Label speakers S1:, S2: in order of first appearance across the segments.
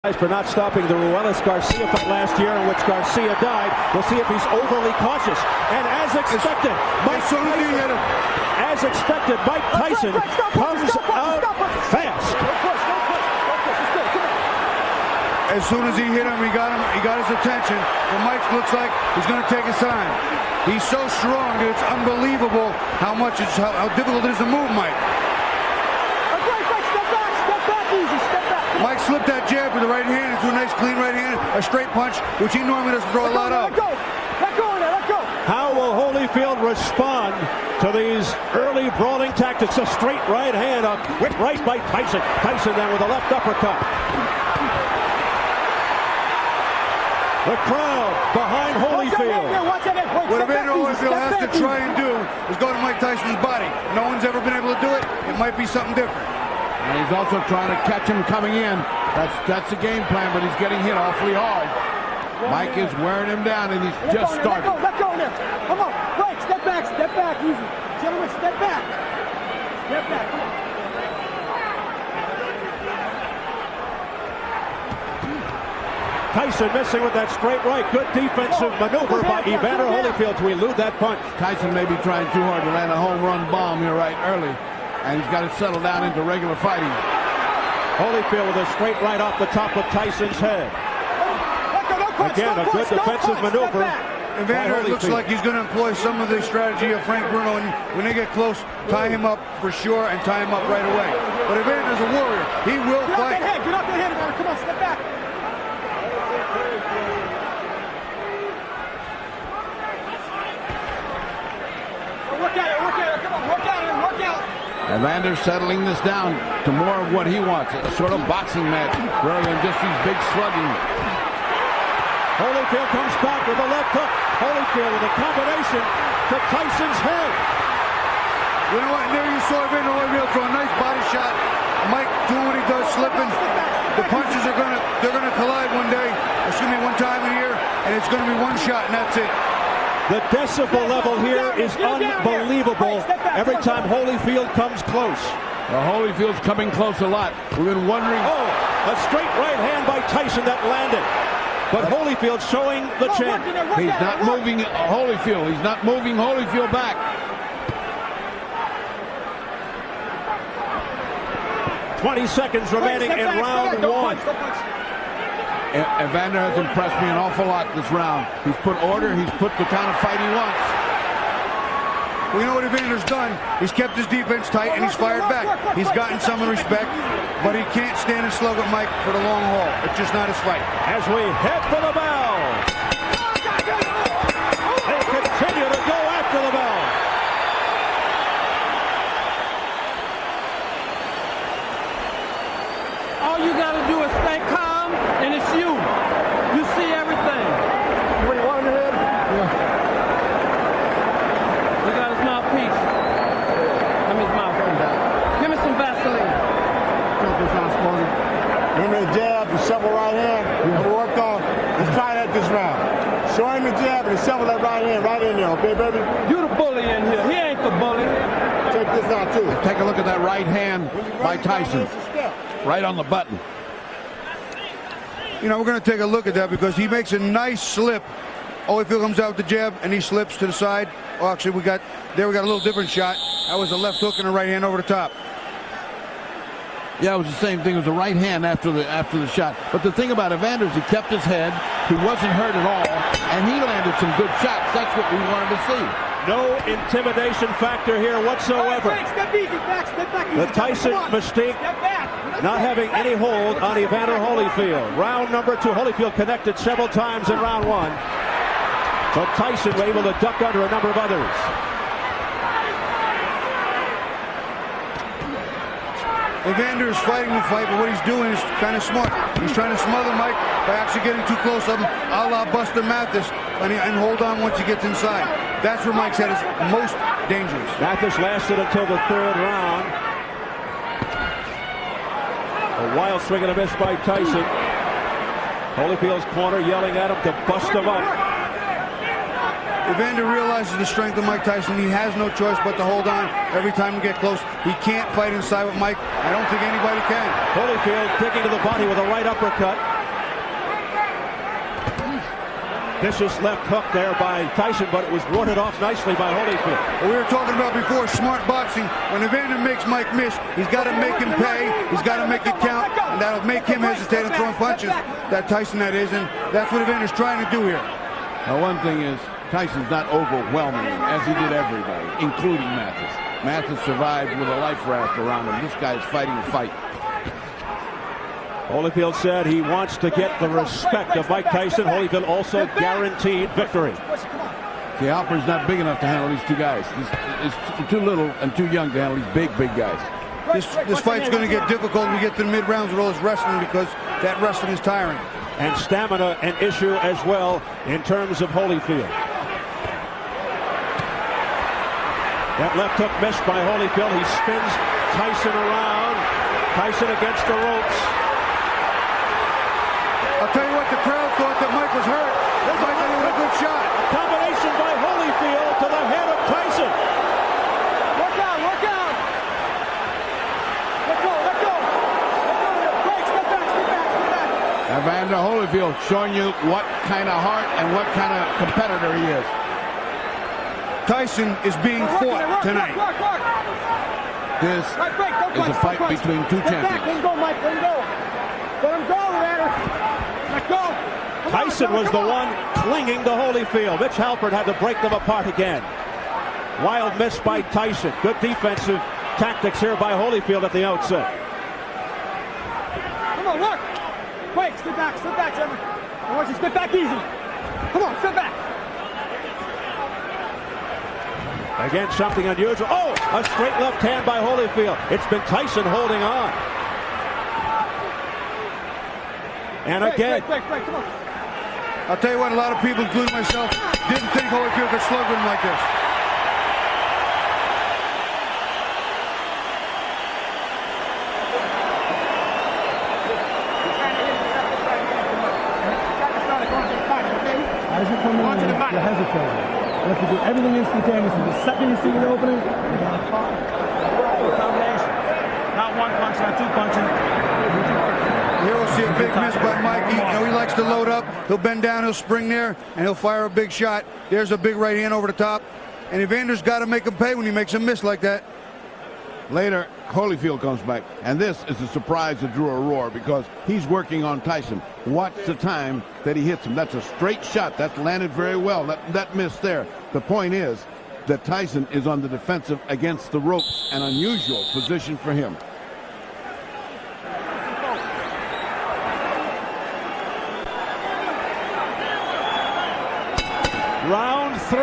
S1: For not stopping the Ruelas-Garcia fight last year in which Garcia died. We'll see if he's overly cautious. And as expected, Mike Tyson comes out fast.
S2: As soon as he hit him, he got his attention. And Mike looks like he's going to take his time. He's so strong that it's unbelievable how difficult it is to move Mike. Mike slipped that jab with the right hand into a nice clean right hand, a straight punch, which he normally doesn't throw a lot of.
S3: Let go.
S1: How will Holyfield respond to these early brawling tactics? A straight right hand, a quick right by Tyson. Tyson then with a left uppercut. The crowd behind Holyfield.
S2: What Evander Holyfield has to try and do is go to Mike Tyson's body. No one's ever been able to do it. It might be something different.
S4: And he's also trying to catch him coming in. That's the game plan, but he's getting hit awfully hard. Mike is wearing him down, and he's just starting.
S3: Let go now. Come on, break, step back, easy. Gentlemen, step back. Come on.
S1: Tyson missing with that straight right. Good defensive maneuver by Evander Holyfield to elude that punch.
S4: Tyson may be trying too hard to land a home run bomb here right early. And he's got to settle down into regular fighting.
S1: Holyfield with a straight right off the top of Tyson's head. Again, a good defensive maneuver.
S2: Evander looks like he's going to employ some of the strategy of Frank Bruno, and when they get close, tie him up for sure and tie him up right away. But Evander's a warrior. He will fight.
S3: Get off that head, Evander. Come on, step back. Work at it. Come on, work out.
S4: Evander settling this down to more of what he wants, a sort of boxing match rather than just these big slugging.
S1: Holyfield comes back with a left hook. Holyfield with a combination to Tyson's head.
S2: You know what? And there you saw Evander Holyfield throw a nice body shot. Mike doing what he does, slipping. The punches are gonna collide one day. It's gonna be one time a year, and it's gonna be one shot, and that's it.
S1: The decibel level here is unbelievable every time Holyfield comes close.
S4: Well, Holyfield's coming close a lot. We've been wondering.
S1: Oh, a straight right hand by Tyson that landed. But Holyfield showing the chin.
S4: He's not moving Holyfield. He's not moving Holyfield back.
S1: "20 seconds remaining in round one.
S4: Evander has impressed me an awful lot this round. He's put order. He's put the kind of fight he wants.
S2: We know what Evander's done. He's kept his defense tight, and he's fired back. He's gotten some respect, but he can't stand and slug with Mike for the long haul. It's just not his fight.
S1: As we head for the bell. They continue to go after the bell.
S5: All you got to do is stay calm, and it's you. You see everything.
S3: What do you want in your head?
S5: Yeah. We got his mouthpiece. Let me his mouth. Give me some Vaseline.
S6: Remember the jab, the shovel right hand, and we worked on. Let's try that this round. Show him the jab and shovel that right hand right in there, okay, baby?
S5: You the bully in here. He ain't the bully.
S6: Check this out, too.
S4: Take a look at that right hand by Tyson. Right on the button.
S2: You know, we're going to take a look at that because he makes a nice slip. Holyfield comes out with the jab, and he slips to the side. Oh, actually, we got a little different shot. That was a left hook and a right hand over the top.
S4: Yeah, it was the same thing. It was a right hand after the shot. But the thing about Evander is he kept his head. He wasn't hurt at all, and he landed some good shots. That's what we wanted to see.
S1: No intimidation factor here whatsoever.
S3: Step easy, back.
S1: The Tyson mystique not having any hold on Evander Holyfield. Round number 2. Holyfield connected several times in round 1. But Tyson was able to duck under a number of others.
S2: Evander is fighting the fight, but what he's doing is kind of smart. He's trying to smother Mike by actually getting too close of him, a la Buster Mathis, and hold on once he gets inside. That's where Mike's head is most dangerous.
S1: Mathis lasted until the 3rd round. A wild swing and a miss by Tyson. Holyfield's corner yelling at him to bust him up.
S2: Evander realizes the strength of Mike Tyson. He has no choice but to hold on every time we get close. He can't fight inside with Mike. I don't think anybody can.
S1: Holyfield kicking to the body with a right uppercut. Vicious left hook there by Tyson, but it was warded off nicely by Holyfield.
S2: We were talking about before, smart boxing. When Evander makes Mike miss, he's got to make him pay. He's got to make it count, and that'll make him hesitate on throwing punches. That Tyson, that is, and that's what Evander's trying to do here.
S4: Now, one thing is, Tyson's not overwhelming him, as he did everybody, including Mathis. Mathis survived with a life raft around him. This guy's fighting a fight.
S1: Holyfield said he wants to get the respect of Mike Tyson. Holyfield also guaranteed victory.
S4: See, Halpern's not big enough to handle these two guys. He's too little and too young to handle these big guys.
S2: This fight's going to get difficult when we get to the mid-rounds with all this wrestling, because that wrestling is tiring.
S1: And stamina an issue as well in terms of Holyfield. That left hook missed by Holyfield. He spins Tyson around. Tyson against the ropes.
S2: I'll tell you what, the crowd thought that Mike was hurt. Mike thought he was a good shot.
S1: A combination by Holyfield to the head of Tyson.
S3: Look out, look out. Let go, let go. Break, step back, step back, step back.
S4: Evander Holyfield showing you what kind of heart and what kind of competitor he is.
S2: Tyson is being fought tonight.
S4: This is a fight between two champions.
S3: Let him go, Mike, let him go. Let him go, Evander. Let go.
S1: Tyson was the one clinging to Holyfield. Mitch Halpern had to break them apart again. Wild miss by Tyson. Good defensive tactics here by Holyfield at the outset.
S3: Come on, look. Wait, step back, Trevor. I want you to step back easy. Come on, step back.
S1: Again, something unusual. Oh, a straight left hand by Holyfield. It's been Tyson holding on. And again.
S3: Break, come on.
S2: I'll tell you what, a lot of people, including myself, didn't think Holyfield could slug with him like this.
S3: As you come in, you're hesitating. You have to do everything instantaneously. The second you see the opening, you got to fire. Combination. Not one punch, not two punches.
S2: Here we'll see a big miss by Mike. He likes to load up. He'll bend down, he'll spring there, and he'll fire a big shot. There's a big right hand over the top. And Evander's got to make him pay when he makes a miss like that.
S4: Later, Holyfield comes back, and this is a surprise that drew a roar because he's working on Tyson. Watch the time that he hits him. That's a straight shot. That's landed very well. That miss there. The point is that Tyson is on the defensive against the ropes, an unusual position for him.
S1: Round 3.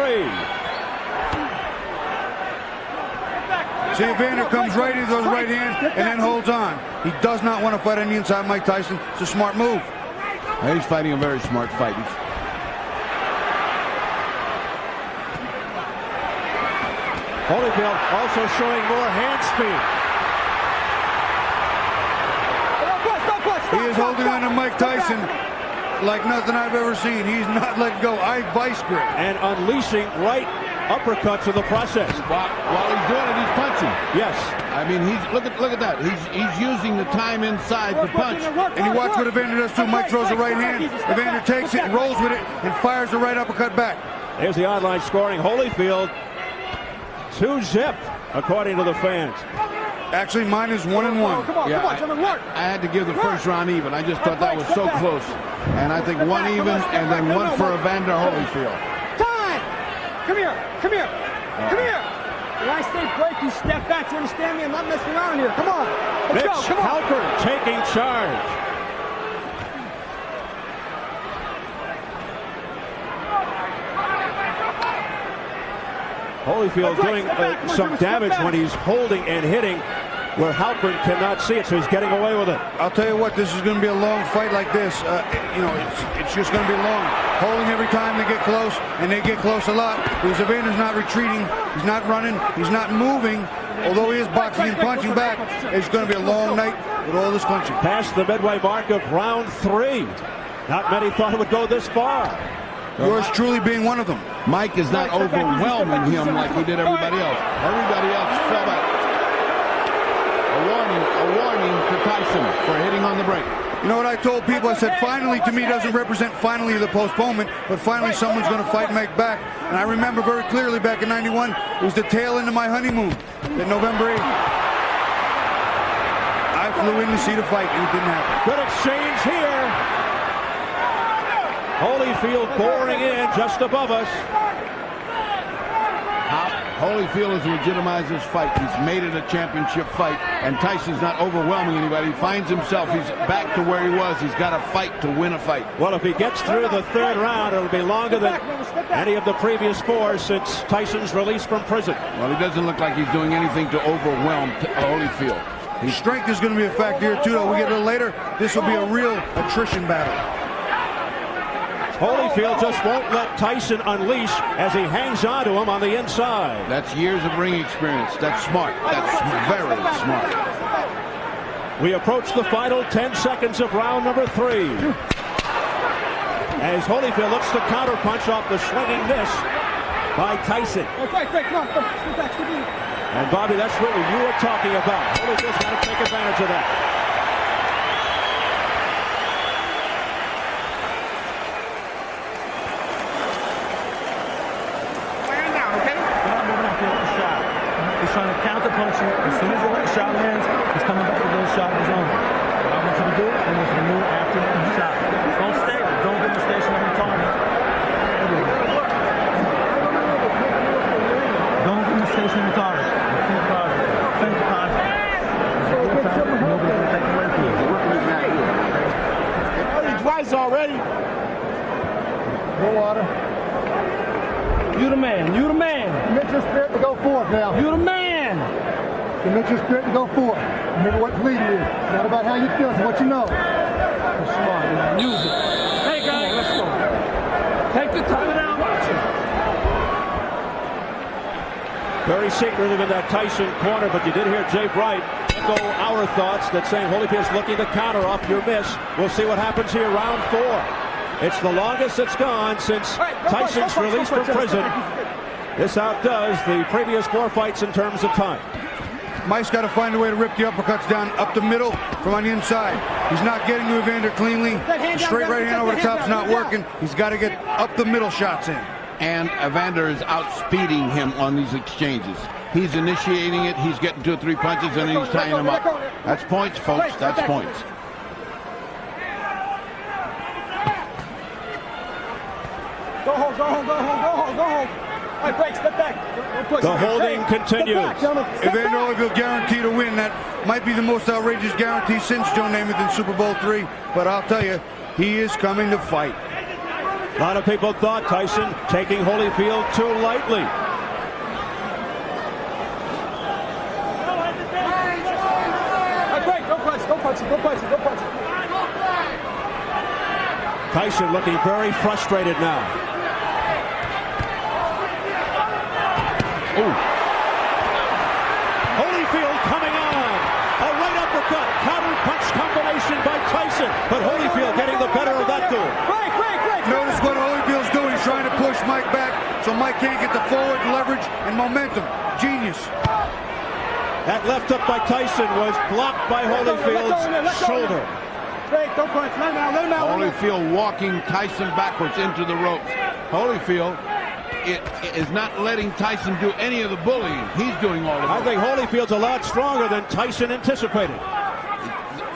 S2: See, Evander comes right into those right hands and then holds on. He does not want to fight on the inside Mike Tyson. It's a smart move.
S4: He's fighting a very smart fight.
S1: Holyfield also showing more hand speed.
S2: He is holding on to Mike Tyson like nothing I've ever seen. He's not letting go. Vice grip.
S1: And unleashing right uppercuts in the process.
S4: While he's doing it, he's punching.
S1: Yes.
S4: I mean, look at that. He's using the time inside to punch.
S2: And you watch what Evander does too. Mike throws a right hand. Evander takes it and rolls with it and fires the right uppercut back.
S1: There's the online scoring. Holyfield 2-zip according to the fans.
S2: Actually, mine is 1-1.
S3: Come on,
S4: I had to give the first round even. I just thought that was so close. And I think one even and then one for Evander Holyfield.
S3: Time! Come here. When I say break, you step back. Do you understand me? I'm not messing around here. Come on. Let's go. Come on.
S1: Halpern taking charge. Holyfield doing some damage when he's holding and hitting where Halpern cannot see it, so he's getting away with it.
S2: I'll tell you what, this is going to be a long fight like this. It's just going to be long. Holding every time they get close, and they get close a lot. Because Evander's not retreating, he's not running, he's not moving. Although he is boxing and punching back, it's going to be a long night with all this punching.
S1: Past the midway mark of round 3. Not many thought it would go this far.
S2: Yours truly being one of them.
S4: Mike is not overwhelming him like he did everybody else. Everybody else fell back. A warning to Tyson for hitting on the break.
S2: You know what I told people? I said, finally to me doesn't represent finally the postponement, but finally someone's going to fight Mike back. And I remember very clearly back in '91, it was the tail end of my honeymoon, that November 8th. I flew in to see the fight, and it didn't happen.
S1: Good exchange here. Holyfield boring in just above us.
S4: Holyfield has legitimized this fight. He's made it a championship fight, and Tyson's not overwhelming anybody. He finds himself, he's back to where he was. He's got to fight to win a fight.
S1: Well, if he gets through the third round, it'll be longer than any of the previous four since Tyson's release from prison.
S4: Well, he doesn't look like he's doing anything to overwhelm Holyfield.
S2: His strength is going to be a factor here, too, though. We get a little later, this will be a real attrition battle.
S1: Holyfield just won't let Tyson unleash as he hangs on to him on the inside.
S4: That's years of ring experience. That's smart. That's very smart.
S1: We approach the final 10 seconds of round number 3. As Holyfield looks to counterpunch off the swinging miss by Tyson. And Bobby, that's what you were talking about. Holyfield's got to take advantage of that.
S3: He's trying to counter-punch you. As soon as the shot lands, he's coming back with a shot of his own. What I want you to do, I want you to move after the shot. Don't stay. Don't get the stationary target. Don't get the stationary target. Think about it. Think about it. Nobody's going to take away from you.
S6: Twice already.
S3: No water. You the man. You the man.
S7: Commit your spirit to go forth now.
S3: You the man.
S7: Commit your spirit to go forth. Remember what bleeding is. It's not about how you feel, it's what you know.
S3: That's smart, man. Use it. Hey, guys, let's go. Take the time down. Watch it.
S1: Very secretive in that Tyson corner, but you did hear Jay Bright echo our thoughts that saying Holyfield's looking to counter off your miss. We'll see what happens here, round 4. It's the longest it's gone since Tyson's release from prison. This outdoes the previous 4 fights in terms of time.
S2: Mike's got to find a way to rip the uppercuts down up the middle from on the inside. He's not getting to Evander cleanly. The straight right hand over the top's not working. He's got to get up the middle shots in.
S4: And Evander is outspeeding him on these exchanges. He's initiating it. He's getting 2 or 3 punches, and he's tying him up. That's points, folks. That's points.
S3: Go home, go home, go home, go home, go home. All right, break, step back.
S1: The holding continues.
S2: Evander Holyfield guaranteed to win. That might be the most outrageous guarantee since Joe Namath in Super Bowl III. But I'll tell you, he is coming to fight.
S1: A lot of people thought Tyson taking Holyfield too lightly.
S3: Break, don't punch, don't punch it, don't punch it, don't punch it.
S1: Tyson looking very frustrated now. Ooh. Holyfield coming on. A right uppercut. Counter punch combination by Tyson. But Holyfield getting the better of that duel.
S3: Break, break, break.
S2: Notice what Holyfield's doing. He's trying to push Mike back so Mike can't get the forward leverage and momentum. Genius.
S1: That left up by Tyson was blocked by Holyfield's shoulder.
S3: Break, don't punch. Let him out, let him out.
S4: Holyfield walking Tyson backwards into the ropes. Holyfield is not letting Tyson do any of the bullying. He's doing all of it.
S1: I think Holyfield's a lot stronger than Tyson anticipated.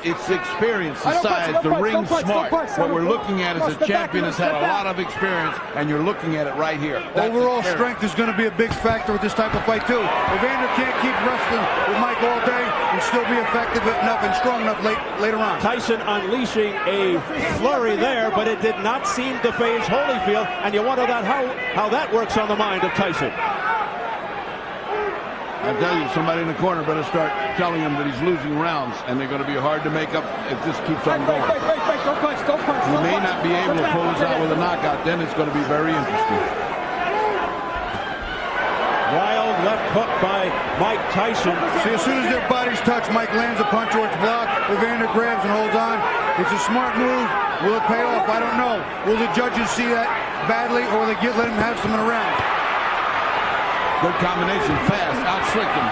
S4: It's the experience, the size, the ring smart. What we're looking at is a champion that's had a lot of experience, and you're looking at it right here.
S2: Overall strength is going to be a big factor with this type of fight, too. Evander can't keep wrestling with Mike all day and still be effective enough and strong enough later on.
S1: Tyson unleashing a flurry there, but it did not seem to phase Holyfield, and you wonder how that works on the mind of Tyson.
S4: I tell you, somebody in the corner better start telling him that he's losing rounds, and they're going to be hard to make up if this keeps on going.
S3: Don't punch, don't punch.
S4: He may not be able to pull this out with a knockout. Then it's going to be very interesting.
S1: Wild left hook by Mike Tyson.
S2: See, as soon as their bodies touch, Mike lands a punch or it's blocked. Evander grabs and holds on. It's a smart move. Will it pay off? I don't know. Will the judges see that badly, or will they let him have some in a round?
S4: Good combination, fast, out-slicked him.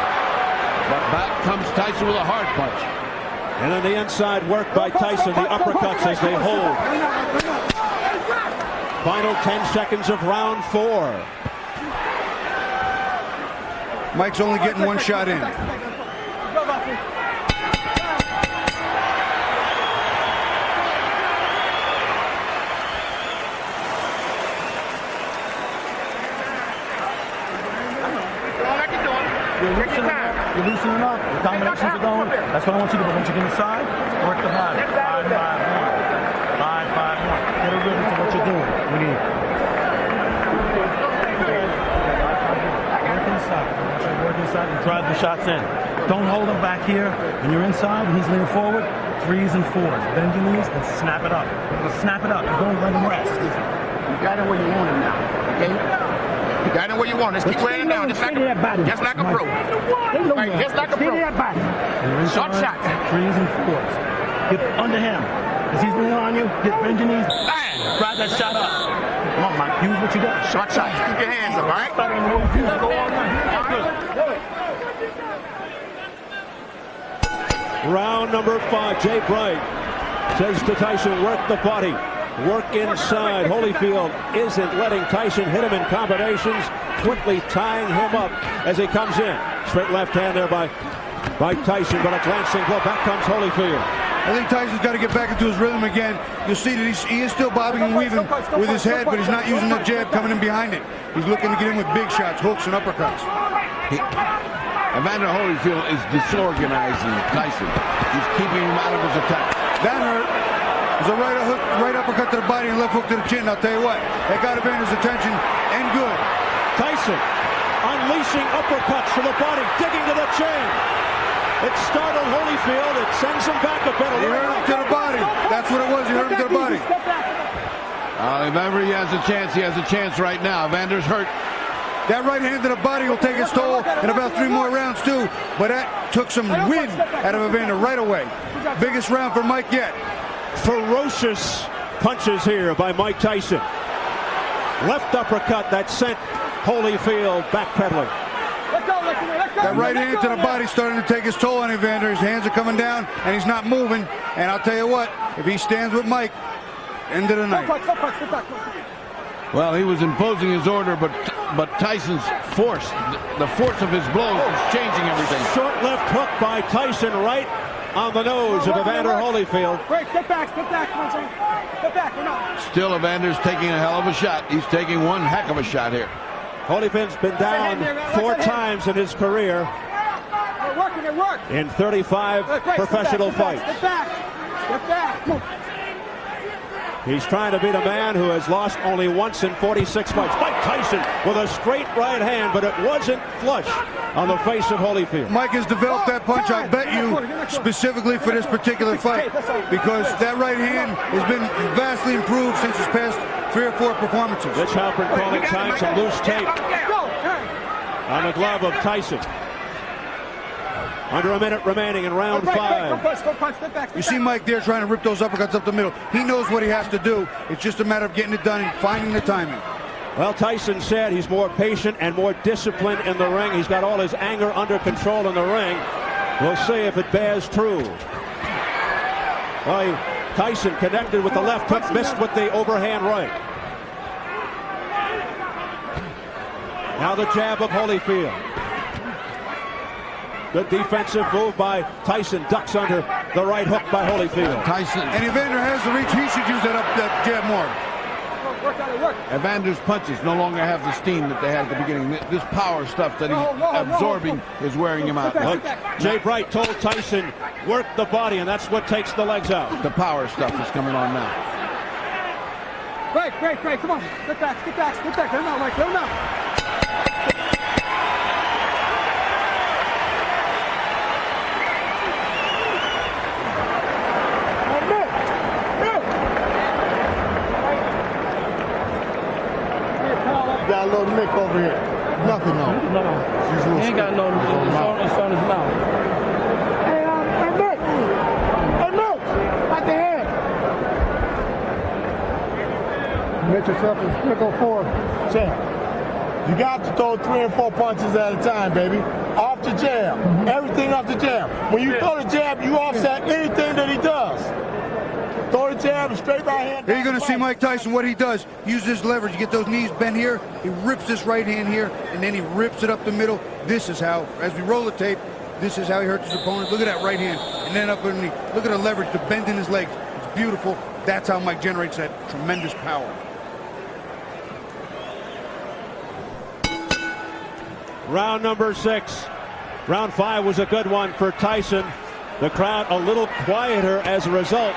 S4: But back comes Tyson with a hard punch.
S1: And then the inside work by Tyson, the uppercuts as they hold. Final 10 seconds of round 4.
S2: Mike's only getting one shot in.
S3: You're loosening up. The combinations are going. That's what I want you to do. Once you get inside, work the body. 5-5-1. 5-5-1. Get a rhythm to what you're doing. We need. Work inside. Work inside and drive the shots in. Don't hold him back here. When you're inside and he's leaning forward, 3s and 4s. Bend your knees and snap it up. Snap it up. Don't let him rest.
S5: You got him where you want him now. Okay? You got him where you want him. Just keep weighing him down. Just like a pro. Just like a pro. Short shots.
S3: 3s and 4s. Get under him. As he's leaning on you, bend your knees. Bang! Drive that shot up. Come on, Mike. Use what you got.
S5: Short shots. Keep your hands up, all right?
S1: Round number 5. Jay Bright says to Tyson, work the body. Work inside. Holyfield isn't letting Tyson hit him in combinations, quickly tying him up as he comes in. Straight left hand there by Tyson, but a glancing blow. Back comes Holyfield.
S2: I think Tyson's got to get back into his rhythm again. You'll see that he is still bobbing and weaving with his head, but he's not using the jab coming in behind it. He's looking to get in with big shots, hooks, and uppercuts.
S4: Evander Holyfield is disorganizing Tyson. He's keeping him out of his attack.
S2: That hurt. There's a right uppercut to the body and left hook to the chin. I'll tell you what, that got Evander's attention, and good.
S1: Tyson unleashing uppercuts to the body, digging to the chin. It startled Holyfield. It sends him back a bit.
S2: He hurt him to the body. That's what it was. He hurt him to the body.
S4: If ever he has a chance, he has a chance right now. Evander's hurt.
S2: That right hand to the body will take its toll in about 3 more rounds too. But that took some wind out of Evander right away. Biggest round for Mike yet.
S1: Ferocious punches here by Mike Tyson. Left uppercut that sent Holyfield backpedaling.
S2: That right hand to the body starting to take his toll on Evander. His hands are coming down and he's not moving. And I'll tell you what, if he stands with Mike, end of the night.
S4: Well, he was imposing his order, but Tyson's force, the force of his blows is changing everything.
S1: Short left hook by Tyson right on the nose of Evander Holyfield.
S7: Step back, come on, Jay. Step back, we're not.
S4: Still, Evander's taking a hell of a shot. He's taking one heck of a shot here.
S1: Holyfield's been down 4 times in his career in 35 professional fights.
S7: Step back.
S1: He's trying to beat a man who has lost only once in 46 fights. Mike Tyson with a straight right hand, but it wasn't flush on the face of Holyfield.
S2: Mike has developed that punch, I bet you, specifically for this particular fight, because that right hand has been vastly improved since his past 3 or 4 performances.
S1: Rich Halpern calling time, some loose tape on the glove of Tyson. Under a minute remaining in round 5.
S2: You see Mike there trying to rip those uppercuts up the middle. He knows what he has to do. It's just a matter of getting it done and finding the timing.
S1: Well, Tyson said he's more patient and more disciplined in the ring. He's got all his anger under control in the ring. We'll see if it bears true. Well, Tyson connected with the left hook, missed with the overhand right. Now the jab of Holyfield. Good defensive move by Tyson. Ducks under the right hook by Holyfield.
S4: Tyson.
S2: And Evander has the reach. He should use that jab more.
S4: Evander's punches no longer have the steam that they had at the beginning. This power stuff that he's absorbing is wearing him out.
S1: Look, Jay Bright told Tyson, work the body, and that's what takes the legs out.
S4: The power stuff is coming on now.
S7: Break, come on. Step back. Let him out, Mike, let him out.
S6: Got a little nick over here. Nothing on.
S5: No. He ain't got no. It's on his mouth.
S7: Hey, Nick. Right the hand. Make yourself a go forward.
S6: Check. You got to throw 3 and 4 punches at a time, baby. Off off the jab. Everything off the jab. When you throw the jab, you offset anything that he does. Throw the jab, straight right hand.
S2: Here you're going to see Mike Tyson, what he does. Use his leverage. You get those knees bent here. He rips this right hand here, and then he rips it up the middle. This is how, as we roll the tape, this is how he hurts his opponent. Look at that right hand, and then up underneath. Look at the leverage, the bend in his legs. It's beautiful. That's how Mike generates that tremendous power.
S1: Round number 6. Round 5 was a good one for Tyson. The crowd a little quieter as a result.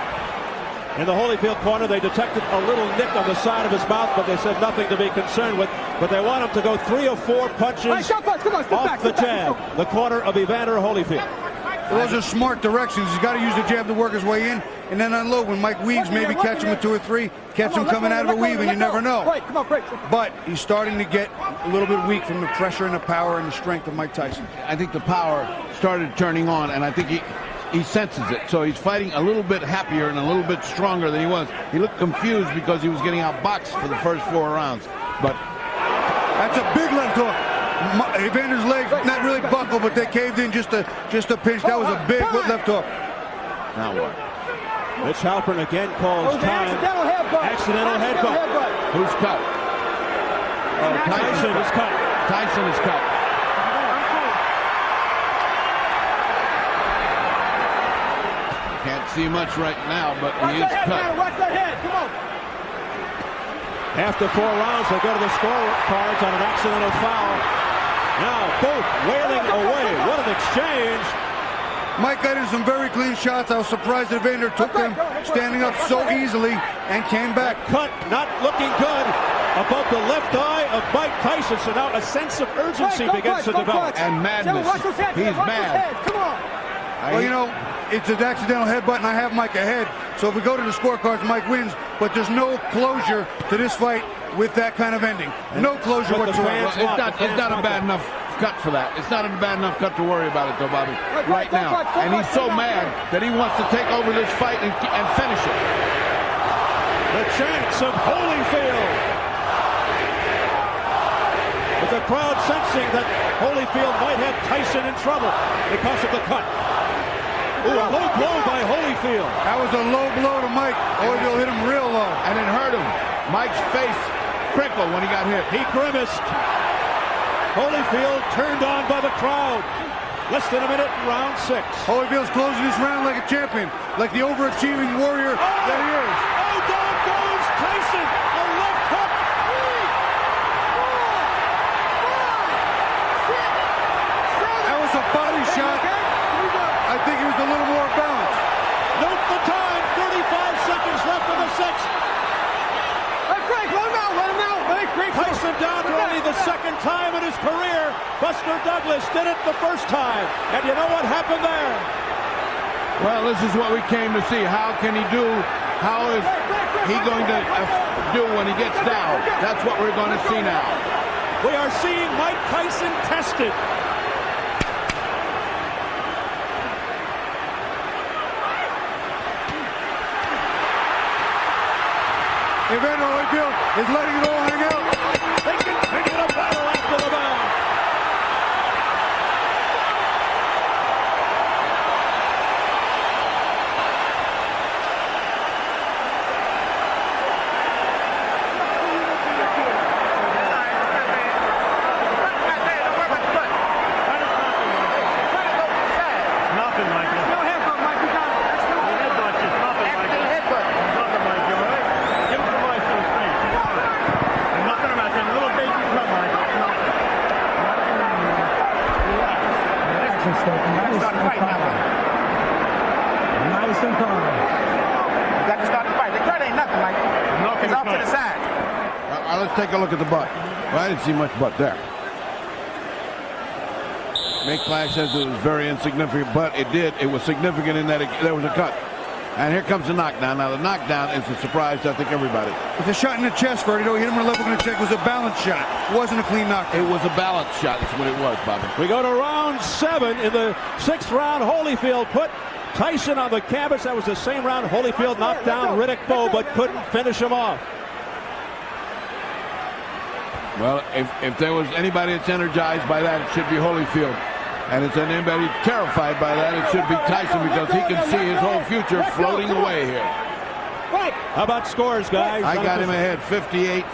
S1: In the Holyfield corner, they detected a little nick on the side of his mouth, but they said nothing to be concerned with. But they want him to go 3 or 4 punches off the jab. The corner of Evander Holyfield.
S2: Those are smart directions. He's got to use the jab to work his way in, and then unload. When Mike weaves, maybe catch him with 2 or 3, catch him coming out of a weave, and you never know. But he's starting to get a little bit weak from the pressure and the power and the strength of Mike Tyson.
S4: I think the power started turning on, and I think he senses it. So he's fighting a little bit happier and a little bit stronger than he was. He looked confused because he was getting outboxed for the first 4 rounds. But
S2: that's a big left hook. Evander's legs not really buckled, but they caved in just a pinch. That was a big left hook.
S4: Now what?
S1: Mitch Halpern again calls time. Accidental headbutt.
S4: Who's cut? Oh,
S1: Tyson is cut.
S4: Tyson is cut. Can't see much right now, but he is cut.
S6: Watch that head. Come on.
S1: After 4 rounds, they go to the scorecards on an accidental foul. Now both wailing away. What an exchange.
S2: Mike got in some very clean shots. I was surprised that Evander took them standing up so easily and came back.
S1: Cut not looking good above the left eye of Mike Tyson. So now a sense of urgency begins to develop.
S4: And madness. He's mad.
S6: Come on.
S2: Well, you know, it's an accidental headbutt, and I have Mike ahead. So if we go to the scorecards, Mike wins. But there's no closure to this fight with that kind of ending. No closure whatsoever.
S4: It's not a bad enough cut for that. It's not a bad enough cut to worry about it, though, Bobby. Right now. And he's so mad that he wants to take over this fight and finish it.
S1: The chance of Holyfield. With the crowd sensing that Holyfield might have Tyson in trouble because of the cut. Ooh, a low blow by Holyfield.
S2: That was a low blow to Mike. Holyfield hit him real low.
S4: And it hurt him. Mike's face crinkled when he got hit.
S1: He grimaced. Holyfield turned on by the crowd. Less than a minute in round 6.
S2: Holyfield's closing this round like a champion, like the overachieving warrior that he is.
S1: Oh, down goes Tyson. A left hook.
S6: 3, 4, 5, 6, 7.
S2: That was a body shot. I think he was a little more balanced.
S1: Note the time. 35 seconds left in the 6th. Tyson down for only the 2nd time in his career. Buster Douglas did it the 1st time. And you know what happened there?
S4: Well, this is what we came to see. How can he do? How is he going to do when he gets down? That's what we're going to see now.
S1: We are seeing Mike Tyson tested.
S2: Evander Holyfield is letting it all hang out.
S1: They continue to battle after the bell.
S3: Nothing like it.
S6: No headbutt, Mike. You got it. That's no
S3: Headbutt, just nothing like it.
S6: headbutt.
S3: Nothing like it, all right? Give him some ice to his face. And nothing about that little baby cut like it. Nothing.
S5: Start the fight now.
S3: Nice and calm.
S5: You got to start the fight. The cut ain't nothing like it.
S3: Nothing
S5: It's off to
S3: cut.
S5: the side.
S4: Let's take a look at the butt. Well, I didn't see much butt there. Mick Clash says it was very insignificant, but it was significant in that there was a cut. And here comes the knockdown. Now, the knockdown is a surprise to, I think, everybody.
S2: It's a shot in the chest, Ferdy. Hit him on the left hook in the check. It was a balance shot. It wasn't a clean knockdown.
S4: It was a balance shot. That's what it was, Bobby.
S1: We go to round 7. In the 6th round, Holyfield put Tyson on the canvas. That was the same round Holyfield knocked down Riddick Bowe, but couldn't finish him off.
S4: Well, if there was anybody that's energized by that, it should be Holyfield. And it's anybody terrified by that, it should be Tyson, because he can see his whole future floating away here.
S1: How about scores, guys?
S4: I got him ahead, 58-56,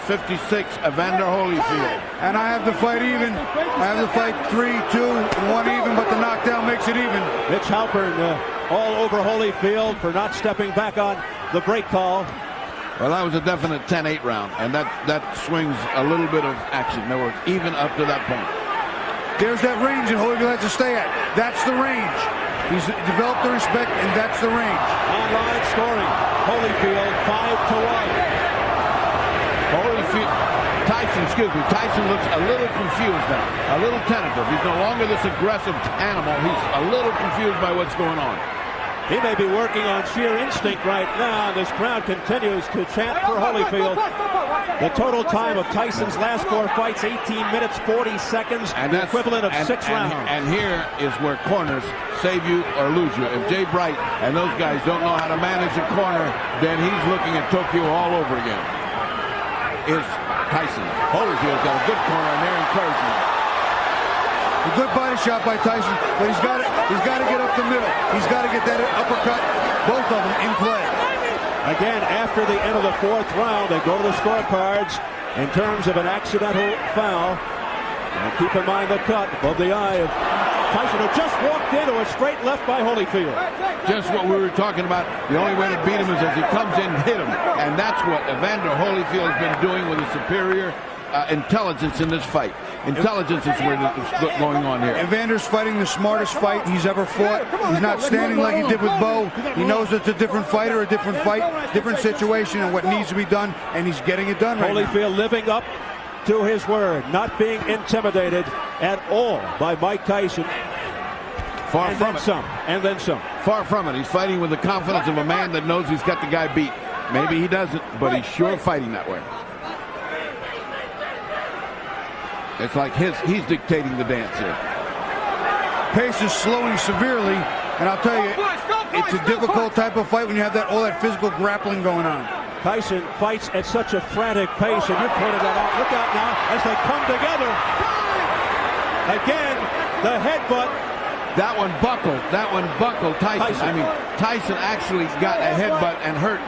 S4: Evander Holyfield.
S2: And I have the fight even. I have the fight 3-2, and 1 even, but the knockdown makes it even.
S1: Mitch Halpern all over Holyfield for not stepping back on the break call.
S4: Well, that was a definite 10-8 round, and that swings a little bit of action. They were even up to that point.
S2: There's that range that Holyfield has to stay at. That's the range. He's developed the respect, and that's the range.
S1: Online scoring. Holyfield 5-1.
S4: Holyfield, Tyson looks a little confused now, a little tentative. He's no longer this aggressive animal. He's a little confused by what's going on.
S1: He may be working on sheer instinct right now. This crowd continues to chant for Holyfield. The total time of Tyson's last 4 fights, 18 minutes, 40 seconds,
S4: and
S1: the equivalent of 6 rounds.
S4: And here is where corners save you or lose you. If Jay Bright and those guys don't know how to manage a corner, then he's looking at Tokyo all over again. Is Tyson. Holyfield's got a good corner, and they're encouraging him.
S2: A good body shot by Tyson, but he's got to get up the middle. He's got to get that uppercut, both of them in play.
S1: Again, after the end of the 4th round, they go to the scorecards in terms of an accidental foul. And keep in mind the cut above the eye of Tyson, who just walked into a straight left by Holyfield.
S4: Just what we were talking about. The only way to beat him is as he comes in and hit him. And that's what Evander Holyfield has been doing with his superior intelligence in this fight. Intelligence is what's going on here.
S2: Evander's fighting the smartest fight he's ever fought. He's not standing like he did with Bo. He knows it's a different fighter, a different fight, different situation, and what needs to be done, and he's getting it done right now.
S1: Holyfield living up to his word, not being intimidated at all by Mike Tyson.
S4: Far from it.
S1: And then some.
S4: Far from it. He's fighting with the confidence of a man that knows he's got the guy beat. Maybe he doesn't, but he's sure fighting that way. It's like he's dictating the dance here.
S2: Pace is slowing severely, and I'll tell you, it's a difficult type of fight when you have all that physical grappling going on.
S1: Tyson fights at such a frantic pace, and you pointed that out. Look out now as they come together. Again, the headbutt.
S4: That one buckled Tyson. I mean, Tyson actually got a headbutt and hurt.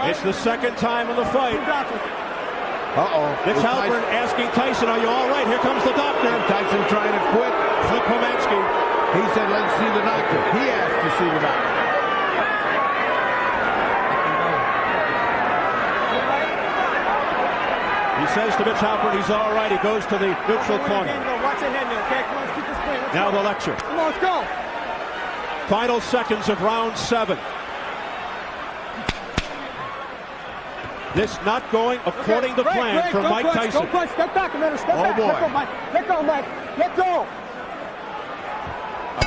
S1: It's the 2nd time in the fight. Mitch Halpern asking Tyson, are you all right? Here comes the doctor.
S4: Tyson trying to quit.
S1: Flip Pomansky.
S4: He said, let's see the doctor. He asked to see the doctor.
S1: He says to Mitch Halpern he's all right. He goes to the neutral corner.
S6: Watch your head now, okay? Come on, let's keep this clean.
S1: Now the lecture.
S6: Come on, let's go.
S1: Final seconds of round 7. This not going according to plan for Mike Tyson.
S6: Don't punch. Step back a minute. Step back.
S4: Boy.
S6: Let go, Mike. Let go, Mike. Let go.
S4: All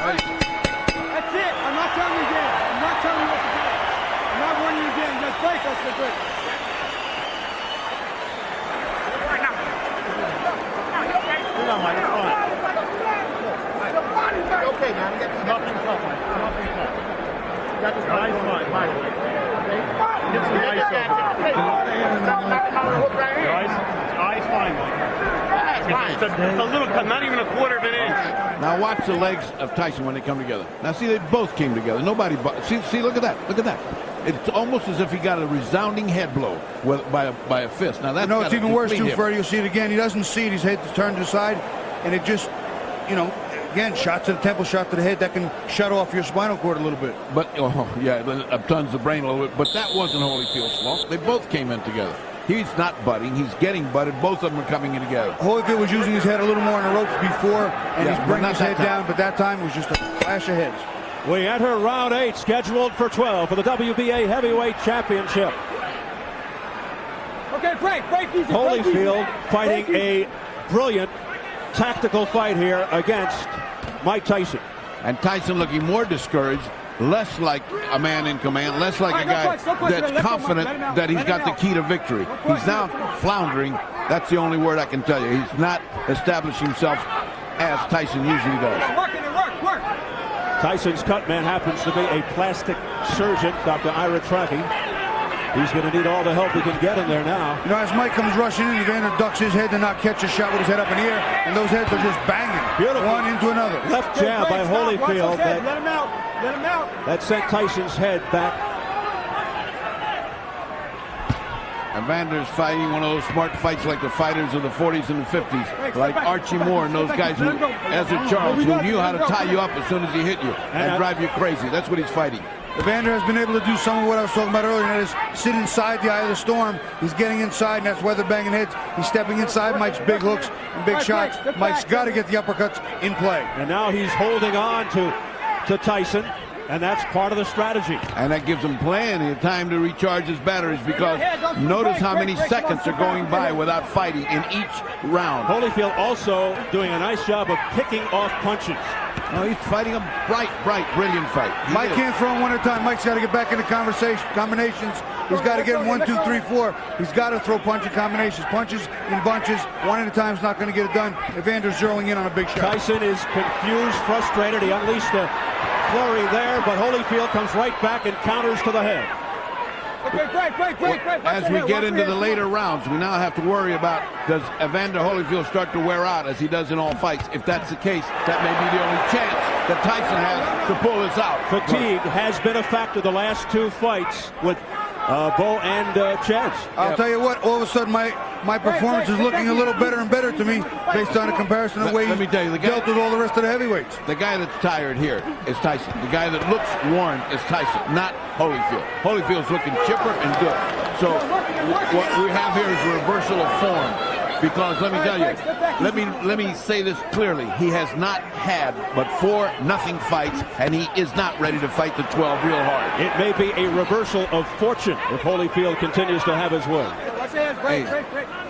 S4: right.
S6: That's it. I'm not telling you again. I'm not telling you what to do. I'm not warning you again. Just break us the grip.
S5: Okay, now. Nothing's up, Mike. Nothing's up. You got this fine. Get some ice Eyes fine, Mike. It's a little, not even a quarter of an inch.
S4: Now watch the legs of Tyson when they come together. Now see, they both came together. Nobody, see, look at that. Look at that. It's almost as if he got a resounding head blow by a fist. Now that's
S2: it's even worse too, Freddie. You'll see it again. He doesn't see it. His head turned to the side, and it just, again, shot to the temple, shot to the head. That can shut off your spinal cord a little bit.
S4: But it upturns the brain a little bit. But that wasn't Holyfield's fault. They both came in together. He's not butting. He's getting butted. Both of them are coming in together.
S2: Holyfield was using his head a little more on the ropes before, and he's bringing his head down. But that time it was just a flash of heads.
S1: We enter round 8, scheduled for 12 for the WBA Heavyweight Championship.
S6: Okay, break easy.
S1: Holyfield fighting a brilliant tactical fight here against Mike Tyson.
S4: And Tyson looking more discouraged, less like a man in command, less like a guy that's confident that he's got the key to victory. He's now floundering. That's the only word I can tell you. He's not establishing himself as Tyson usually does.
S6: Work.
S1: Tyson's cut man happens to be a plastic surgeon, Dr. Ira Tracking. He's going to need all the help he can get in there now.
S2: You know, as Mike comes rushing in, Evander ducks his head to not catch a shot with his head up in the air, and those heads are just banging.
S1: Beautiful.
S2: One into another.
S1: Left jab by Holyfield.
S6: Let him out. Let him out.
S1: That sent Tyson's head back.
S4: Evander's fighting one of those smart fights like the fighters of the 40s and the 50s, like Archie Moore and those guys who, Ezra Charles, who knew how to tie you up as soon as he hit you and drive you crazy. That's what he's fighting.
S2: Evander has been able to do some of what I was talking about earlier, and that is sit inside the eye of the storm. He's getting inside, and that's why they're banging heads. He's stepping inside Mike's big hooks and big shots. Mike's got to get the uppercuts in play.
S1: And now he's holding on to Tyson, and that's part of the strategy.
S4: And that gives him plenty of time to recharge his batteries, because notice how many seconds are going by without fighting in each round.
S1: Holyfield also doing a nice job of picking off punches.
S4: No, he's fighting a bright, brilliant fight.
S2: Mike can't throw him one at a time. Mike's got to get back into combinations. He's got to get him 1, 2, 3, 4. He's got to throw punch in combinations. Punches in bunches. One at a time is not going to get it done. Evander's zeroing in on a big shot.
S1: Tyson is confused, frustrated. He unleashed a flurry there, but Holyfield comes right back and counters to the head.
S6: Great.
S4: As we get into the later rounds, we now have to worry about, does Evander Holyfield start to wear out as he does in all fights? If that's the case, that may be the only chance that Tyson has to pull this out.
S1: Fatigue has been a factor the last two fights with Bo and Chance.
S2: I'll tell you what, all of a sudden my performance is looking a little better and better to me based on a comparison of the way
S4: Let me tell you, the guy
S2: dealt with all the rest of the heavyweights.
S4: The guy that's tired here is Tyson. The guy that looks worn is Tyson, not Holyfield. Holyfield's looking chipper and good. So what we have here is a reversal of form. Because let me tell you, let me say this clearly. He has not had but 4-0 fights, and he is not ready to fight the 12 real hard.
S1: It may be a reversal of fortune if Holyfield continues to have his way.
S4: Hey,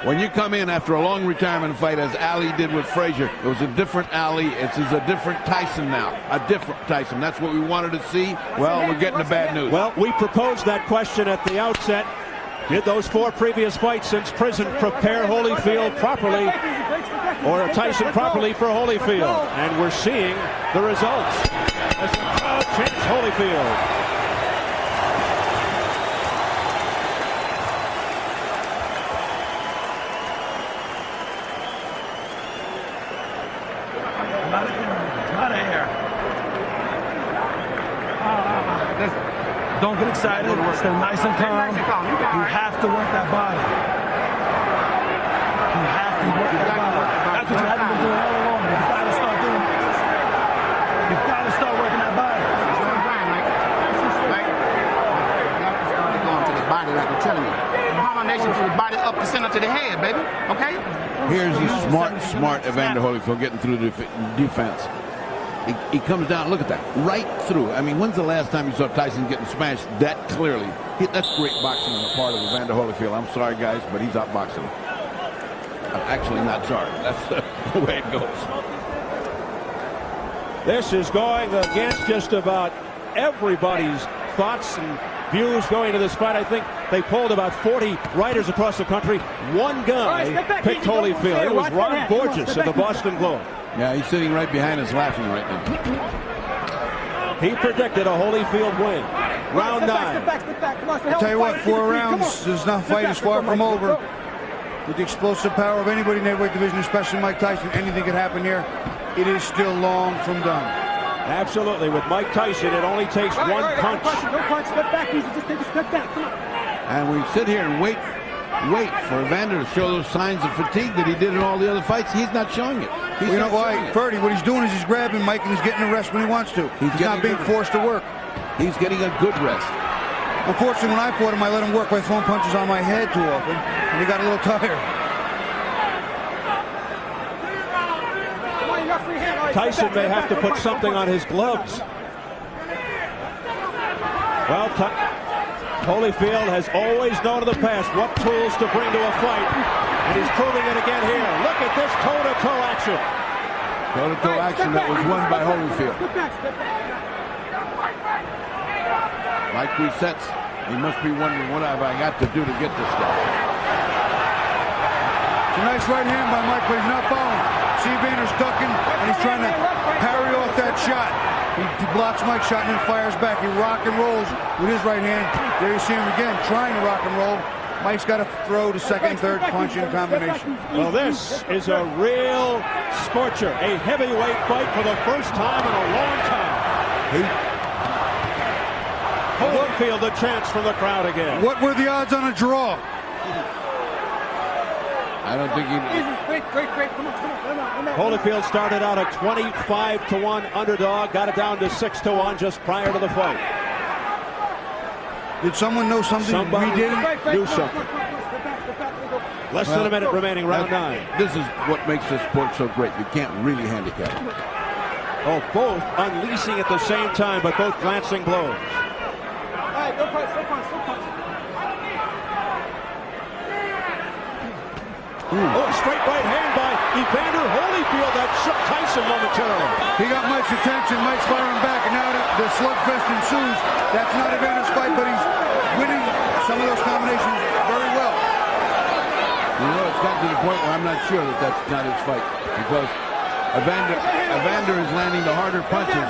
S4: when you come in after a long retirement fight, as Ali did with Frazier, it was a different Ali. It's a different Tyson now. A different Tyson. That's what we wanted to see. Well, we're getting the bad news.
S1: Well, we proposed that question at the outset. Did those 4 previous fights since prison prepare Holyfield properly, or Tyson properly for Holyfield? And we're seeing the results. As the crowd chants Holyfield.
S3: Don't get excited. Stay nice and calm. You have to work that body. You have to work that body. That's what you haven't been doing all along. You've got to start doing it. You've got to start working that body.
S5: Going to the body, like I'm telling you. Combination from the body up the center to the head, baby. Okay?
S4: Here's the smart Evander Holyfield getting through the defense. He comes down, look at that, right through. I mean, when's the last time you saw Tyson getting smashed that clearly? That's great boxing on the part of Evander Holyfield. I'm sorry, guys, but he's outboxing him. I'm actually not sorry. That's the way it goes.
S1: This is going against just about everybody's thoughts and views going to this fight. I think they polled about 40 writers across the country. One guy picked Holyfield. It was Ron Borges of the Boston Globe.
S4: Yeah, he's sitting right behind us laughing right now.
S1: He predicted a Holyfield win. Round 9.
S2: I'll tell you what, 4 rounds, this fight is far from over. With the explosive power of anybody in the heavyweight division, especially Mike Tyson, anything can happen here. It is still long from done.
S1: Absolutely. With Mike Tyson, it only takes one punch.
S6: No punch, step back, easy. Just take a step back. Come on.
S4: And we sit here and wait for Evander to show those signs of fatigue that he did in all the other fights. He's not showing it.
S2: You know why, Ferdy, what he's doing is he's grabbing Mike and he's getting a rest when he wants to. He's not being forced to work.
S4: He's getting a good rest.
S2: Unfortunately, when I fought him, I let him work by throwing punches on my head too often, and he got a little tired.
S1: Tyson may have to put something on his gloves. Well, Holyfield has always known in the past what tools to bring to a fight, and he's proving it again here. Look at this toe-to-toe action.
S4: Toe-to-toe action that was won by Holyfield. Mike resets. He must be wondering, what have I got to do to get this guy?
S2: It's a nice right hand by Mike, but he's not following. See, Evander's ducking, and he's trying to parry off that shot. He blocks Mike's shot and then fires back. He rock and rolls with his right hand. There you see him again, trying to rock and roll. Mike's got to throw the second and third punch in combination.
S1: Well, this is a real scorcher. A heavyweight fight for the first time in a long time. Holyfield a chance from the crowd again.
S2: What were the odds on a draw?
S4: I don't think he...
S1: Holyfield started out a 25-1 underdog, got it down to 6-1 just prior to the fight.
S2: Did someone know something
S1: Somebody
S2: we didn't?
S1: do something. Less than a minute remaining, round 9.
S4: This is what makes this sport so great. You can't really handicap it.
S1: Oh, both unleashing at the same time, but both glancing blows. Oh, straight right hand by Evander Holyfield that shook Tyson momentarily.
S2: He got Mike's attention. Mike's firing back, and now the slugfest ensues. That's not Evander's fight, but he's winning some of those combinations very well.
S4: You know, it's gotten to the point where I'm not sure that that's not his fight, because Evander is landing the harder punches,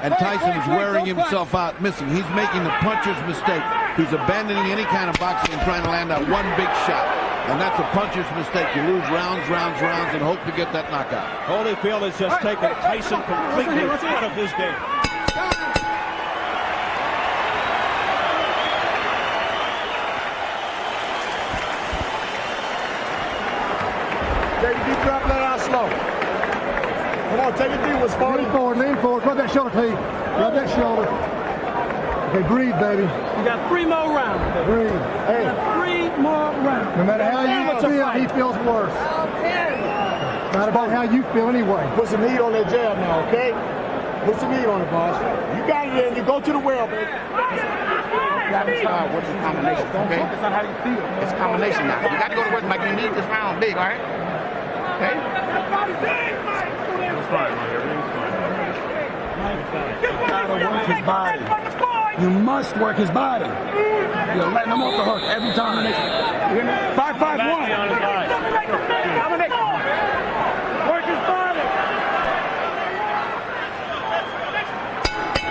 S4: and Tyson is wearing himself out, missing. He's making the puncher's mistake. He's abandoning any kind of boxing and trying to land that one big shot. And that's a puncher's mistake. You lose rounds, and hope to get that knockout.
S1: Holyfield has just taken Tyson completely out of his game.
S6: Take a deep drop, let it out slow. Come on, take it deep with Sparty.
S7: Lean forward. Rub that shoulder, T. Rub that shoulder. Okay, breathe, baby.
S3: You got 3 more rounds.
S7: Breathe. Hey.
S3: You got 3 more rounds.
S7: No matter how you feel, he feels worse. Not about how you feel anyway.
S6: Put some heat on that jab now, okay? Put some heat on it, boss. You got it in. You go to the well, baby.
S5: What's the combination, okay?
S3: Focus on how you feel.
S5: It's a combination now. You got to go to work like you need this round big, all right? Okay?
S3: That's fine, Mike. Everything's fine. You gotta work his body. You must work his body. You're letting him off the hook every time. 5-5-1. Work his body.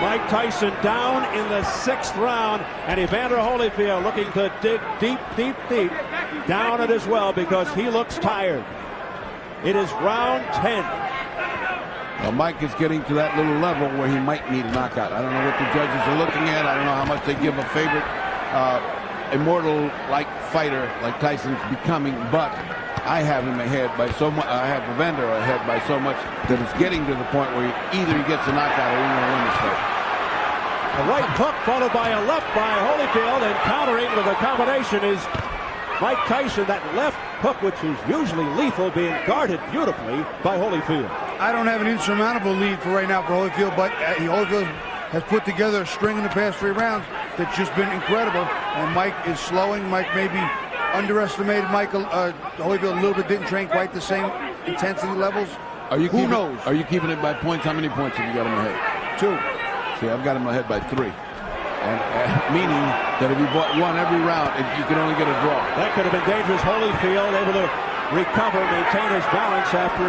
S1: Mike Tyson down in the 6th round, and Evander Holyfield looking to dig deep down it as well, because he looks tired. It is round 10.
S4: Well, Mike is getting to that little level where he might need a knockout. I don't know what the judges are looking at. I don't know how much they give a favorite immortal-like fighter like Tyson's becoming, but I have him ahead by so much. I have Evander ahead by so much that it's getting to the point where either he gets a knockout or he's going to win this fight.
S1: A right hook followed by a left by Holyfield, and countering with a combination is Mike Tyson. That left hook, which is usually lethal, being guarded beautifully by Holyfield.
S2: I don't have an insurmountable lead for right now for Holyfield, but Holyfield has put together a string in the past 3 rounds that's just been incredible. And Mike is slowing. Mike maybe underestimated Holyfield a little bit, didn't train quite the same intensity levels. Who knows?
S4: Are you keeping it by points? How many points have you got him ahead?
S2: 2.
S4: See, I've got him ahead by 3. And meaning that if he bought one every round, you could only get a draw.
S1: That could have been dangerous. Holyfield able to recover, maintain his balance after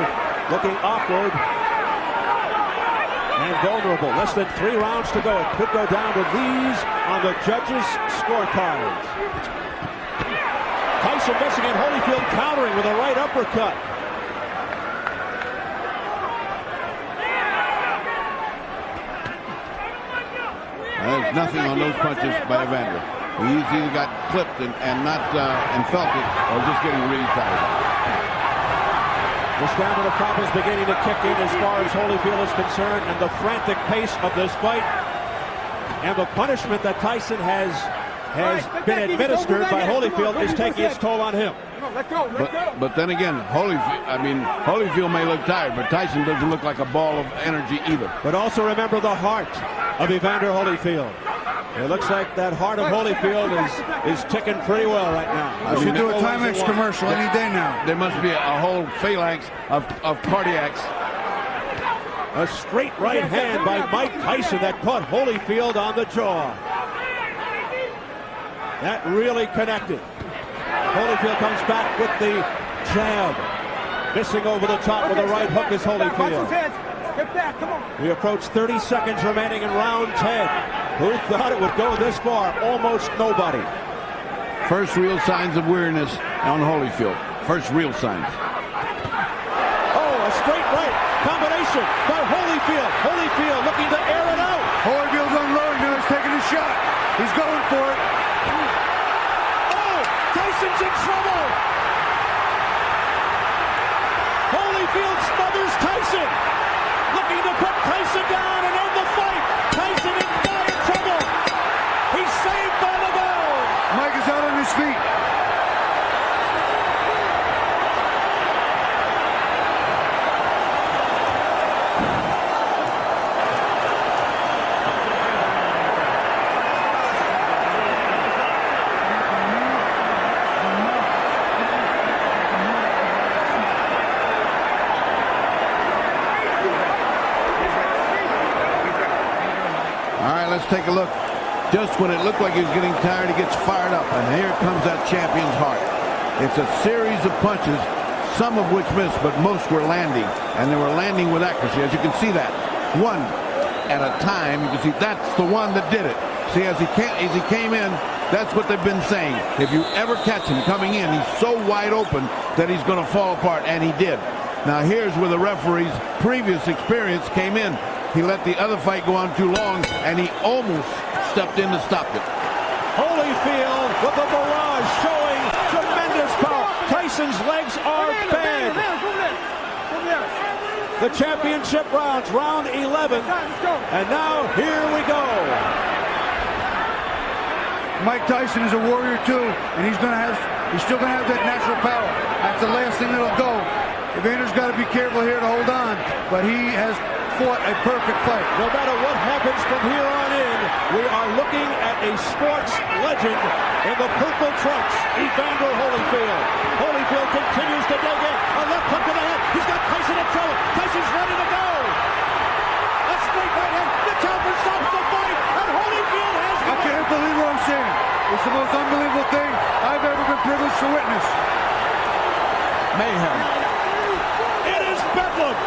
S1: looking awkward and vulnerable. Less than 3 rounds to go. It could go down to these on the judges' scorecards. Tyson missing, and Holyfield countering with a right uppercut.
S4: There's nothing on those punches by Evander. He's either got clipped and felt it, or just getting really tired.
S1: The stamina problem is beginning to kick in as far as Holyfield is concerned, and the frantic pace of this fight and the punishment that Tyson has been administered by Holyfield is taking its toll on him.
S4: But then again, Holyfield may look tired, but Tyson doesn't look like a ball of energy either.
S1: But also remember the heart of Evander Holyfield. It looks like that heart of Holyfield is ticking pretty well right now.
S2: We should do a Timex commercial any day now.
S4: There must be a whole phalanx of cardiacs.
S1: A straight right hand by Mike Tyson that caught Holyfield on the jaw. That really connected. Holyfield comes back with the jab. Missing over the top with a right hook is Holyfield.
S6: Step back, come on.
S1: We approach 30 seconds remaining in round 10. Who thought it would go this far? Almost nobody.
S4: First real signs of weariness on Holyfield. First real signs.
S1: Oh, a straight right combination by Holyfield. Holyfield looking to air it out.
S2: Holyfield's unloading now. He's taking a shot. He's going for it.
S1: Oh, Tyson's in trouble. Holyfield smothers Tyson. Looking to put Tyson down and end the fight. Tyson in dire trouble. He's saved by the bell.
S2: Mike is out on his feet.
S4: Let's take a look. Just when it looked like he was getting tired, he gets fired up. And here comes that champion's heart. It's a series of punches, some of which missed, but most were landing. And they were landing with accuracy. As you can see that. One at a time. You can see that's the one that did it. See, as he came in, that's what they've been saying. If you ever catch him coming in, he's so wide open that he's going to fall apart. And he did. Now here's where the referee's previous experience came in. He let the other fight go on too long, and he almost stepped in to stop it.
S1: Holyfield with a barrage showing tremendous power. Tyson's legs are bad. The championship rounds, round 11. And now here we go.
S2: Mike Tyson is a warrior too, and he's still gonna have that natural power. That's the last thing that'll go. Evander's got to be careful here to hold on, but he has fought a perfect fight.
S1: No matter what happens from here on in, we are looking at a sports legend in the purple trunks, Evander Holyfield. Holyfield continues to dig in. A left hook to the head. He's got Tyson in trouble. Tyson's ready to go. A straight right hand. The Talbot stops the fight, and Holyfield has
S2: I can't believe what I'm seeing. It's the most unbelievable thing I've ever been privileged to witness.
S4: Mayhem.
S1: It is bedlam.